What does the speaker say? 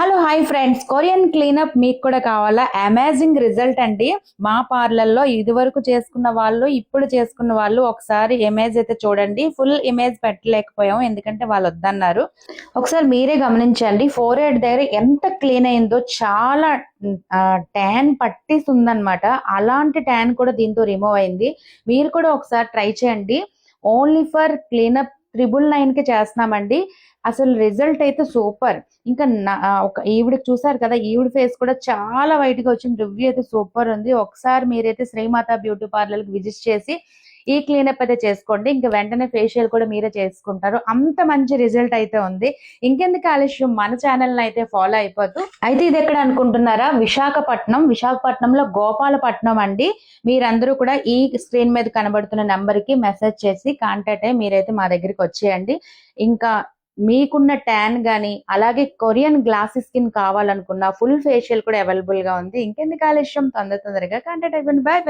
Hello hi friends, Korean cleanup మీకు కూడా కావాలా? అమేజింగ్ రిజల్ట్ అండి. మా పార్లర్లో ఇదివరకు చేసుకున్న వాళ్ళు, ఇప్పుడు చేసుకున్న వాళ్ళు ఒకసారి ఇమేజ్ అయితే చూడండి. ఫుల్ ఇమేజ్ పెట్టలేకపోయాం ఎందుకంటే వాళ్ళు వద్దన్నారు. ఒకసారి మీరే గమనించండి, ఫోర్ హెడ్ దగ్గర ఎంత క్లీన్ అయిందో. చాలా ట్యాన్ పట్టిస్తుందన్నమాట. అలాంటి ట్యాన్ కూడా దీంతో రిమూవ్ అయింది. మీరు కూడా ఒకసారి ట్రై చేయండి. ఓన్లీ ఫర్ క్లీనప్ 999 కి చేస్తున్నామండి. అసలు రిజల్ట్ అయితే సూపర్. ఇంకా ఒక ఈవిడకి చూసారు కదా, ఈవిడ ఫేస్ కూడా చాలా వైట్ గా వచ్చింది. రివ్యూ అయితే సూపర్ ఉంది. ఒకసారి మీరైతే శ్రీమాత బ్యూటీ పార్లర్ కి విజిట్ చేసి ఈ క్లీనప్ అయితే చేసుకోండి. ఇంకా వెంటనే ఫేషియల్ కూడా మీరే చేసుకుంటారు. అంత మంచి రిజల్ట్ అయితే ఉంది. ఇంకెందుకు ఆలస్యం, మన ఛానల్ అయితే ఫాలో అయిపోతూ. అయితే ఇది ఎక్కడ అనుకుంటున్నారా? విశాఖపట్నంలో గోపాలపట్నం అండి. మీరందరూ కూడా ఈ స్క్రీన్ మీద కనబడుతున్న నెంబర్ కి మెసేజ్ చేసి కాంటాక్ట్ అయ్యి మీరైతే మా దగ్గరికి వచ్చేయండి. ఇంకా మీకున్న ట్యాన్ గానీ, అలాగే కొరియన్ గ్లాసీ స్కిన్ కావాలనుకున్న ఫుల్ ఫేషియల్ కూడా అవైలబుల్ గా ఉంది. ఇంకెందుకు ఆలస్యం, తొందరగా కాంటాక్ట్ అయిపోయింది. బాయ్.